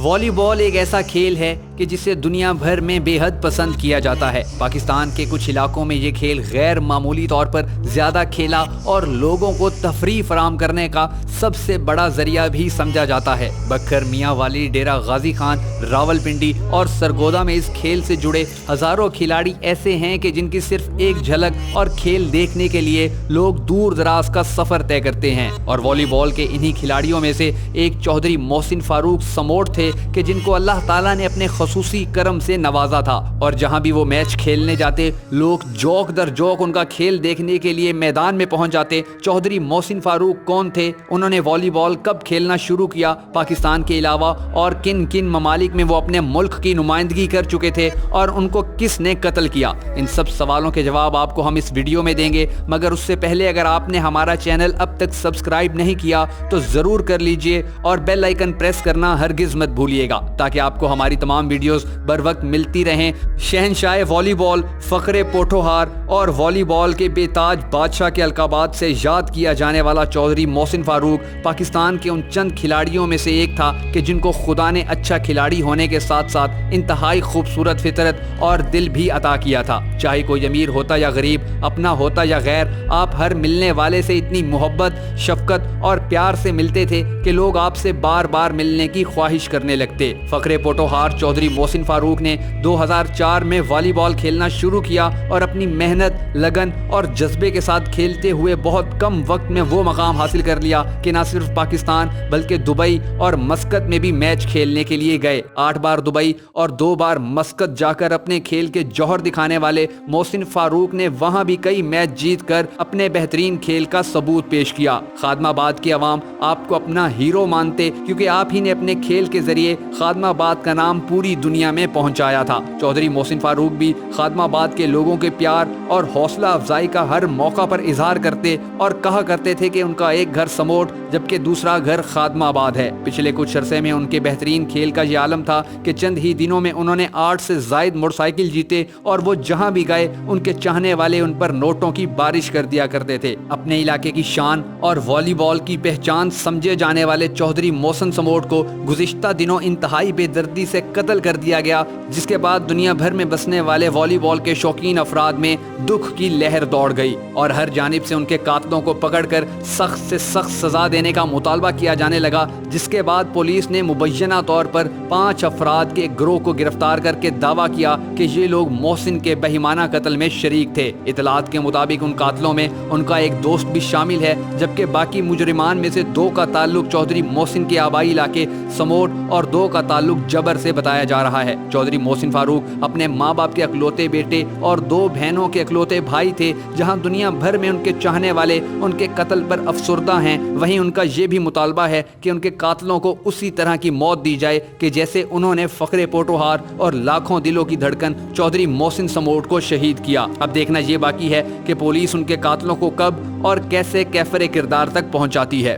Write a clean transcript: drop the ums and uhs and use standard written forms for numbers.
والی بال ایک ایسا کھیل ہے کہ جسے دنیا بھر میں بے حد پسند کیا جاتا ہے۔ پاکستان کے کچھ علاقوں میں یہ کھیل غیر معمولی طور پر زیادہ کھیلا اور لوگوں کو تفریح فراہم کرنے کا سب سے بڑا ذریعہ بھی سمجھا جاتا ہے۔ بکھر، میاں والی، ڈیرہ غازی خان، راولپنڈی اور سرگودا میں اس کھیل سے جڑے ہزاروں کھلاڑی ایسے ہیں کہ جن کی صرف ایک جھلک اور کھیل دیکھنے کے لیے لوگ دور دراز کا سفر طے کرتے ہیں۔ اور والی بال کے انہی کھلاڑیوں میں سے ایک چودھری محسن فاروق سموٹ تھے کہ جن کو اللہ تعالیٰ نے اپنے خصوصی کرم سے نوازا تھا، اور جہاں بھی وہ میچ کھیلنے جاتے لوگ جوک در جوک ان کا کھیل دیکھنے کے لیے میدان میں پہنچ جاتے۔ چودھری محسن فاروق کون تھے؟ انہوں نے والی بال کب کھیلنا شروع کیا؟ پاکستان کے علاوہ اور کن کن ممالک میں وہ اپنے ملک کی نمائندگی کر چکے تھے اور ان کو کس نے قتل کیا؟ ان سب سوالوں کے جواب آپ کو ہم اس ویڈیو میں دیں گے، مگر اس سے پہلے اگر آپ نے ہمارا چینل اب تک سبسکرائب نہیں کیا تو ضرور کر لیجئے اور بیل آئیکن پریس کرنا ہرگز مت بھولیے گا تاکہ آپ کو ہماری تمام ویڈیوز بر وقت ملتی رہیں۔ شہنشاہ والی بال، فخر پوٹھوہار اور والی بال کے بے تاج بادشاہ کے القابات سے یاد کیا جانے والا چودھری محسن فاروق پاکستان کے ان چند کھلاڑیوں میں سے ایک تھا کہ جن کو خدا نے اچھا کھلاڑی ہونے کے ساتھ ساتھ انتہائی خوبصورت فطرت اور دل بھی عطا کیا تھا۔ چاہے کوئی امیر ہوتا یا غریب، اپنا ہوتا یا غیر، آپ ہر ملنے والے سے اتنی محبت، شفقت اور پیار سے ملتے تھے کہ لوگ آپ سے بار بار ملنے کی خواہش کرنے لگتے۔ فخر پوٹھوہار چودھری محسن فاروق نے 2004 میں والی بال کھیلنا شروع کیا اور اپنی محنت، لگن اور جذبے کے ساتھ کھیلتے ہوئے بہت کم وقت میں وہ مقام حاصل کر لیا کہ نہ صرف پاکستان بلکہ دبئی اور مسقط میں بھی میچ کھیلنے کے لیے گئے۔ 8 بار دبئی اور 2 بار مسقط جا کر اپنے کھیل کے جوہر دکھانے والے محسن فاروق نے وہاں بھی کئی میچ جیت کر اپنے بہترین کھیل کا ثبوت پیش کیا۔ خادم آباد کے عوام آپ کو اپنا ہیرو مانتے کیونکہ آپ ہی نے اپنے کھیل کے ذریعے خادم آباد کا نام پوری دنیا میں پہنچایا تھا۔ چودھری محسن فاروق بھی خادم آباد کے لوگوں کے پیار اور حوصلہ افزائی کا ہر موقع پر اظہار کرتے اور کہا کرتے تھے کہ ان کا ایک گھر سموٹ جبکہ دوسرا گھر خادم آباد ہے۔ پچھلے کچھ عرصے میں ان کے بہترین کھیل کا یہ عالم تھا کہ چند ہی دنوں میں انہوں نے 8 سے زائد موٹر سائیکل جیتے اور وہ جہاں بھی گئے ان کے چاہنے والے ان پر نوٹوں کی بارش کر دیا کرتے تھے۔ اپنے علاقے کی شان اور والی بال کی پہچان سمجھے جانے والے چودھری محسن سموٹ کو گزشتہ دنوں انتہائی بے دردی سے قتل کر دیا گیا، جس کے بعد دنیا بھر میں بسنے والے والی بال کے شوقین افراد میں دکھ کی لہر دوڑ گئی اور ہر جانب سے ان کے قاتلوں کو پکڑ کر سخت سے سخت سزا دینے کا مطالبہ کیا جانے لگا، جس کے بعد پولیس نے مبینہ طور پر 5 افراد کے گروہ کو گرفتار کر کے دعویٰ کیا کہ یہ لوگ محسن کے بہیمانہ قتل میں شریک تھے۔ اطلاعات کے مطابق ان قاتلوں میں ان کا ایک دوست بھی شامل ہے، جبکہ باقی مجرمان میں سے 2 کا تعلق چودھری محسن کے آبائی علاقے سموٹ اور 2 کا تعلق جبر سے بتایا جا رہا ہے۔ چودھری محسن فاروق اپنے ماں باپ کے اکلوتے بیٹے اور 2 بہنوں کے اکلوتے بھائی تھے۔ جہاں دنیا بھر میں ان کے چاہنے والے ان کے قتل پر افسردہ ہیں، وہیں ان کا یہ بھی مطالبہ ہے کہ ان کے قاتلوں کو اسی طرح کی موت دی جائے کہ جیسے انہوں نے فخر پوٹھوہار اور لاکھوں دلوں کی دھڑکن چودھری محسن سموٹ کو شہید کیا۔ اب دیکھنا یہ باقی ہے کہ پولیس ان کے قاتلوں کو کب اور کیسے کیفر کردار تک پہنچاتی ہے۔